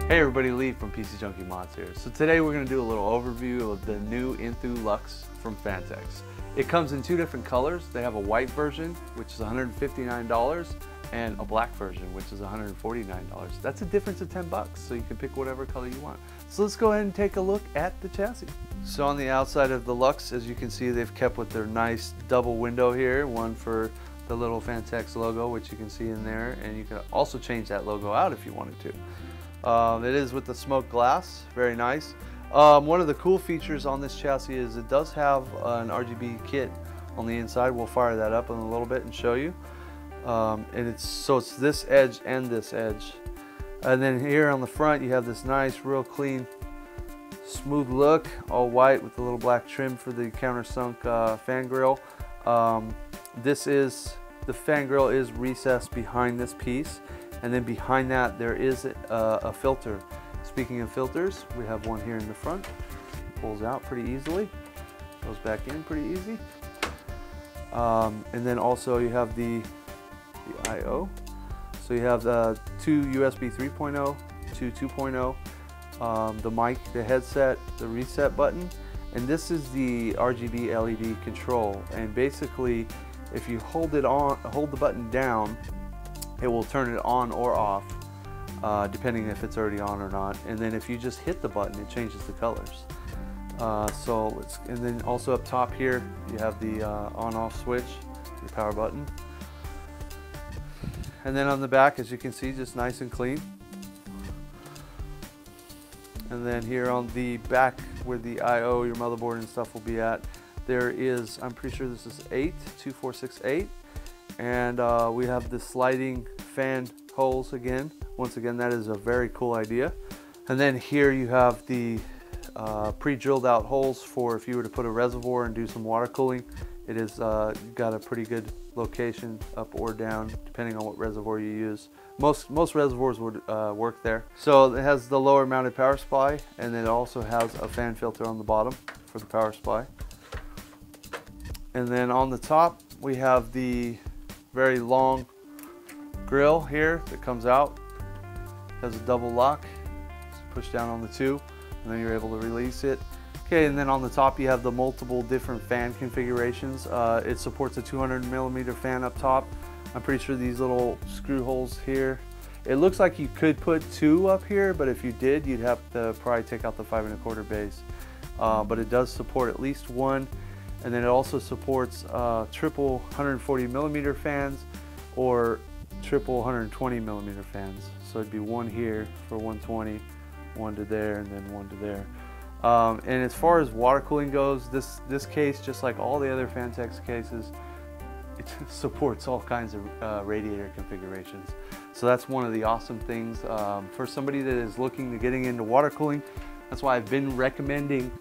Hey everybody, Lee from PcjunkieMods here. So today we're going to do a little overview of the new Enthoo Luxe from Phanteks. It comes in two different colors. They have a white version, which is $159, and a black version, which is $149. That's a difference of 10 bucks, so you can pick whatever color you want. So let's go ahead and take a look at the chassis. So on the outside of the Luxe, as you can see, they've kept with their nice double window here, one for the little Phanteks logo, which you can see in there, and you can also change that logo out if you wanted to. It is with the smoked glass, very nice. One of the cool features on this chassis is it does have an RGB kit on the inside. We'll fire that up in a little bit and show you. And it's this edge and this edge. And then here on the front you have this nice, real clean, smooth look, all white with the little black trim for the countersunk fan grille. The fan grille is recessed behind this piece. And then behind that there is a filter. Speaking of filters, we have one here in the front. Pulls out pretty easily, goes back in pretty easy. And then also you have the I/O. So you have two USB 3.0, two 2.0, the mic, the headset, the reset button, and this is the RGB LED control. And basically, if you hold the button down, it will turn it on or off, depending if it's already on or not. And then if you just hit the button, it changes the colors. And then also up top here, you have the on-off switch, your power button. And then on the back, as you can see, just nice and clean. And then here on the back where the I/O, your motherboard and stuff will be at, there is, I'm pretty sure this is 2468. And we have the sliding fan holes again. Once again, that is a very cool idea. And then here you have the pre-drilled out holes for if you were to put a reservoir and do some water cooling. It is got a pretty good location up or down depending on what reservoir you use. Most reservoirs would work there. So it has the lower mounted power supply, and then it also has a fan filter on the bottom for the power supply. And then on the top we have the very long grill here that comes out. It has a double lock. So push down on the two and then you're able to release it. Okay, and then on the top you have the multiple different fan configurations. It supports a 200mm fan up top. I'm pretty sure these little screw holes here, it looks like you could put two up here, but if you did, you'd have to probably take out the 5 1/4 base. But it does support at least one. And then it also supports triple 140mm fans or triple 120mm fans. So it'd be one here for 120, one to there, and then one to there. And as far as water cooling goes, this case, just like all the other Phanteks cases, it supports all kinds of radiator configurations. So that's one of the awesome things for somebody that is looking to getting into water cooling. That's why I've been recommending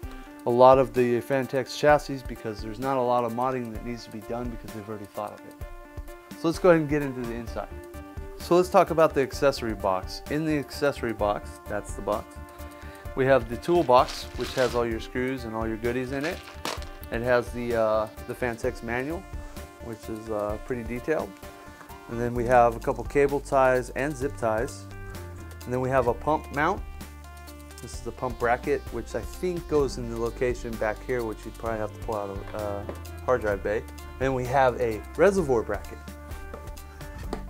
a lot of the Phanteks chassis, because there's not a lot of modding that needs to be done because they've already thought of it. So let's go ahead and get into the inside. So let's talk about the accessory box. In the accessory box, that's the box, we have the toolbox, which has all your screws and all your goodies in it. It has the Phanteks manual, which is pretty detailed. And then we have a couple cable ties and zip ties. And then we have a pump mount. This is the pump bracket, which I think goes in the location back here, which you'd probably have to pull out a hard drive bay. Then we have a reservoir bracket.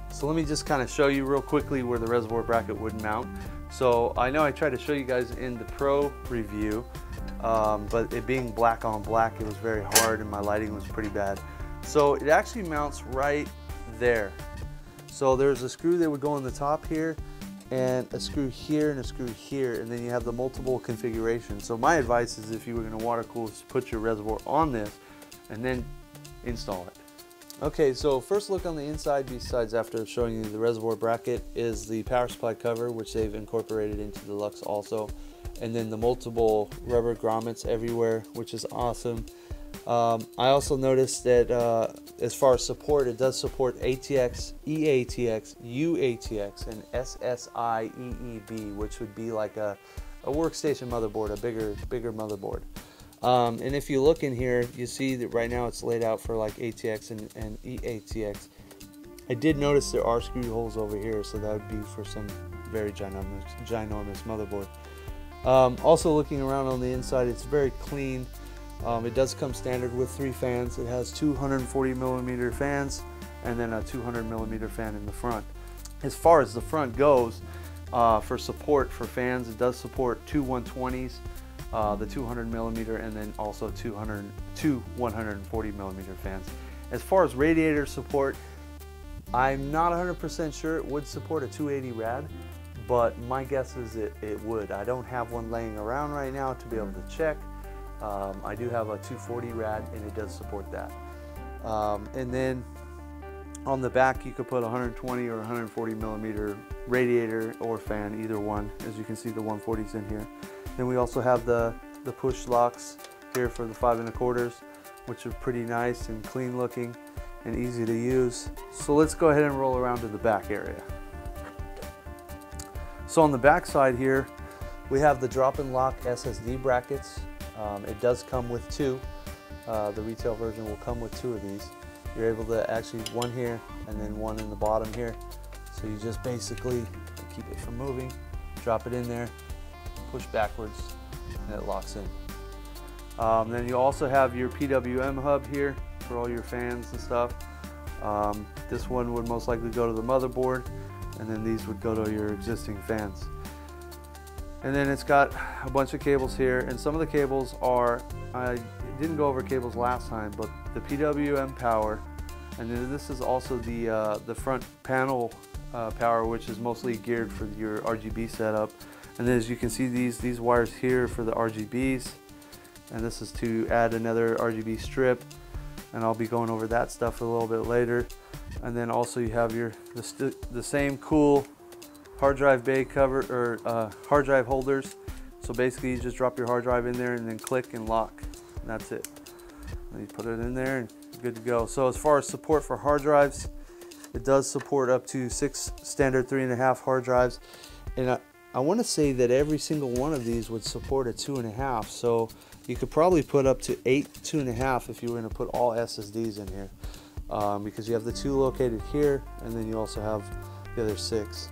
So let me just kind of show you real quickly where the reservoir bracket would mount. So I know I tried to show you guys in the Pro review, but it being black on black, it was very hard and my lighting was pretty bad. So it actually mounts right there. So there's a screw that would go on the top here, and a screw here and a screw here, and then you have the multiple configurations. So my advice is, if you were going to water cool, is put your reservoir on this and then install it. Okay, so first look on the inside, besides after showing you the reservoir bracket, is the power supply cover, which they've incorporated into the Luxe also, and then the multiple rubber grommets everywhere, which is awesome. I also noticed that as far as support, it does support ATX, EATX, uATX, and SSI EEB, which would be like a workstation motherboard, a bigger motherboard. And if you look in here, you see that right now it's laid out for like ATX and EATX. I did notice there are screw holes over here, so that would be for some very ginormous motherboard. Also looking around on the inside, it's very clean. It does come standard with 3 fans. It has 240mm fans and then a 200mm fan in the front. As far as the front goes, for support for fans, it does support 2 120s, the 200mm, and then also two 140mm fans. As far as radiator support, I'm not 100% sure it would support a 280 rad, but my guess is it would. I don't have one laying around right now to be able to check. I do have a 240 rad and it does support that. And then on the back you could put 120 or 140mm radiator or fan, either one. As you can see, the 140's in here. Then we also have the push locks here for the 5 1/4, which are pretty nice and clean looking and easy to use. So let's go ahead and roll around to the back area. So on the back side here, we have the drop and lock SSD brackets. It does come with 2. The retail version will come with 2 of these. You're able to actually, one here and then one in the bottom here. So you just basically, to keep it from moving, drop it in there, push backwards, and it locks in. Then you also have your PWM hub here for all your fans and stuff. This one would most likely go to the motherboard, and then these would go to your existing fans. And then it's got a bunch of cables here, and some of the cables are, I didn't go over cables last time, but the PWM power, and then this is also the front panel power, which is mostly geared for your RGB setup. And then as you can see, these wires here for the RGBs, and this is to add another RGB strip, and I'll be going over that stuff a little bit later. And then also you have the same cool hard drive bay cover, or hard drive holders. So basically you just drop your hard drive in there and then click and lock, and that's it. And you put it in there and good to go. So as far as support for hard drives, it does support up to 6 standard 3.5 hard drives, and I want to say that every single one of these would support a 2.5, so you could probably put up to 8 2.5 if you were going to put all SSDs in here, because you have the 2 located here, and then you also have the other 6.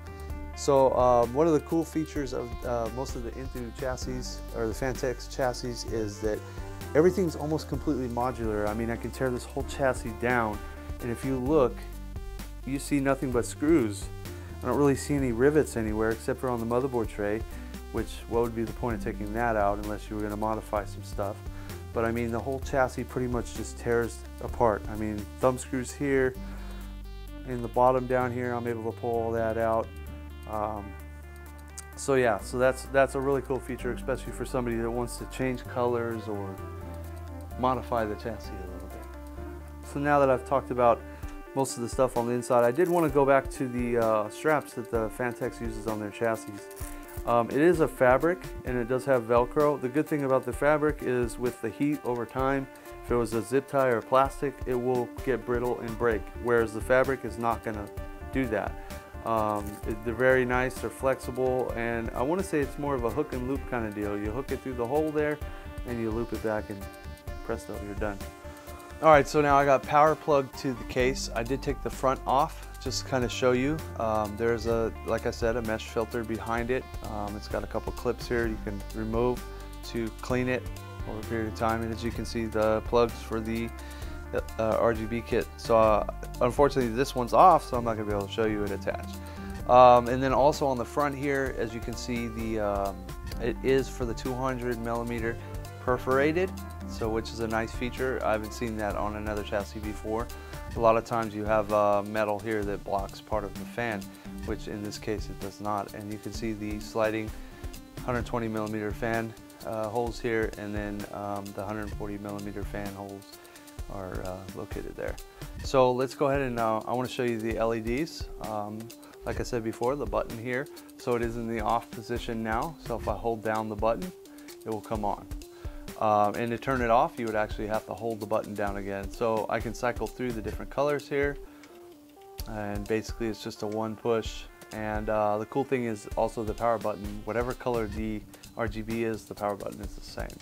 So one of the cool features of most of the Enthoo chassis, or the Phanteks chassis, is that everything's almost completely modular. I mean, I can tear this whole chassis down, and if you look, you see nothing but screws. I don't really see any rivets anywhere except for on the motherboard tray, which, what would be the point of taking that out unless you were going to modify some stuff. But I mean, the whole chassis pretty much just tears apart. I mean, thumb screws here, in the bottom down here, I'm able to pull all that out. So yeah, so that's a really cool feature, especially for somebody that wants to change colors or modify the chassis a little bit. So now that I've talked about most of the stuff on the inside, I did want to go back to the straps that the Phanteks uses on their chassis. It is a fabric and it does have Velcro. The good thing about the fabric is with the heat over time, if it was a zip tie or plastic, it will get brittle and break, whereas the fabric is not going to do that. They're very nice, they're flexible, and I want to say it's more of a hook and loop kind of deal. You hook it through the hole there and you loop it back and presto, you're done. Alright, so now I got power plugged to the case. I did take the front off just to kind of show you. There's like I said, a mesh filter behind it. It's got a couple clips here you can remove to clean it over a period of time, and as you can see, the plugs for the RGB kit. So unfortunately this one's off, so I'm not going to be able to show you it attached. And then also on the front here, as you can see, it is for the 200mm perforated, so which is a nice feature. I haven't seen that on another chassis before. A lot of times you have metal here that blocks part of the fan, which in this case it does not. And you can see the sliding 120mm fan holes here, and then the 140mm fan holes are located there. So let's go ahead and I want to show you the LEDs. Like I said before, the button here, so it is in the off position now, so if I hold down the button, it will come on. And to turn it off, you would actually have to hold the button down again. So I can cycle through the different colors here, and basically it's just a one push. And the cool thing is also the power button, whatever color the RGB is, the power button is the same.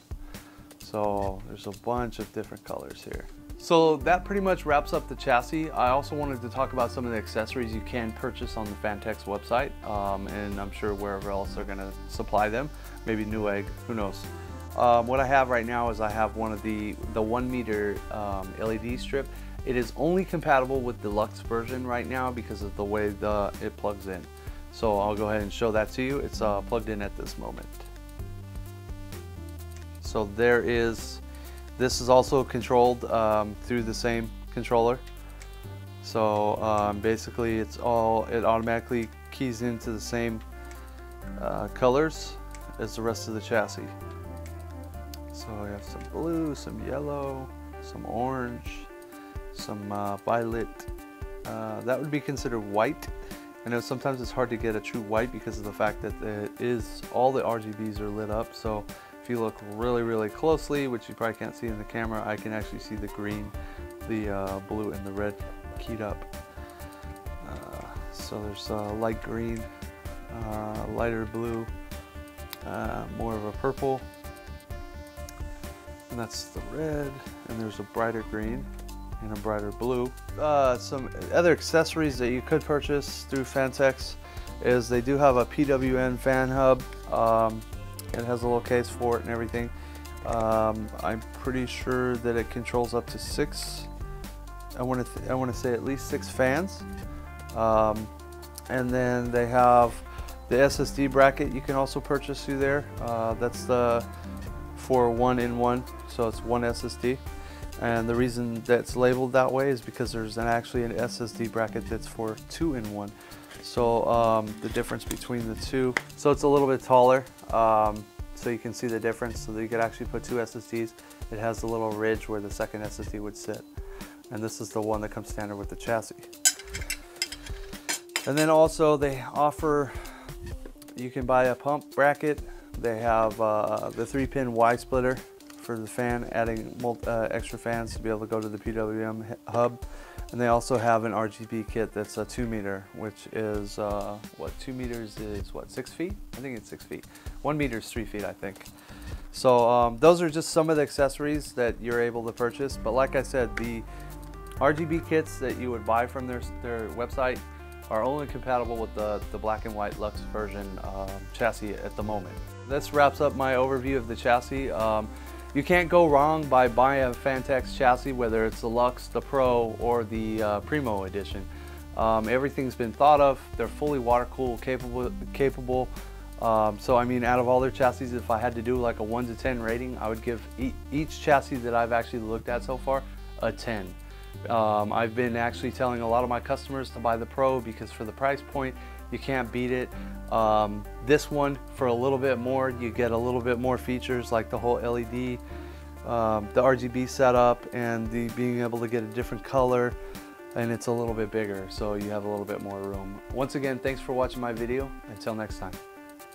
So there's a bunch of different colors here. So that pretty much wraps up the chassis. I also wanted to talk about some of the accessories you can purchase on the Phanteks website, and I'm sure wherever else they're gonna supply them, maybe Newegg, who knows. What I have right now is I have one of the 1 meter LED strip. It is only compatible with the Luxe version right now because of the way it plugs in. So I'll go ahead and show that to you. It's plugged in at this moment. So this is also controlled through the same controller. So basically it automatically keys into the same colors as the rest of the chassis. So we have some blue, some yellow, some orange, some violet. That would be considered white. I know sometimes it's hard to get a true white because of the fact that all the RGBs are lit up. So if you look really, really closely, which you probably can't see in the camera, I can actually see the green, the blue, and the red keyed up. So there's light green, lighter blue, more of a purple, and that's the red, and there's a brighter green and a brighter blue. Some other accessories that you could purchase through Phanteks is they do have a PWM fan hub. It has a little case for it and everything. I'm pretty sure that it controls up to 6. I want to say at least 6 fans. And then they have the SSD bracket you can also purchase through there. That's for 1-in-1, so it's 1 SSD. And the reason that's labeled that way is because there's actually an SSD bracket that's for 2-in-1. So the difference between the two, so it's a little bit taller, so you can see the difference. So that you could actually put 2 SSDs. It has a little ridge where the second SSD would sit, and this is the one that comes standard with the chassis. And then also they offer, you can buy a pump bracket. They have the 3-pin Y splitter for the fan, adding extra fans to be able to go to the PWM hub. And they also have an RGB kit that's a 2 meter, which is, what, 2 meters is what, 6 feet? I think it's 6 feet. 1 meter is 3 feet, I think. So those are just some of the accessories that you're able to purchase. But like I said, the RGB kits that you would buy from their website are only compatible with the black and white Luxe version chassis at the moment. This wraps up my overview of the chassis. You can't go wrong by buying a Phanteks chassis, whether it's the Luxe, the Pro, or the Primo edition. Everything's been thought of. They're fully water cooled, capable. So I mean, out of all their chassis, if I had to do like a 1 to 10 rating, I would give each chassis that I've actually looked at so far a 10. I've been actually telling a lot of my customers to buy the Pro because for the price point, you can't beat it. This one, for a little bit more, you get a little bit more features like the whole LED, the RGB setup, and the being able to get a different color, and it's a little bit bigger, so you have a little bit more room. Once again, thanks for watching my video. Until next time.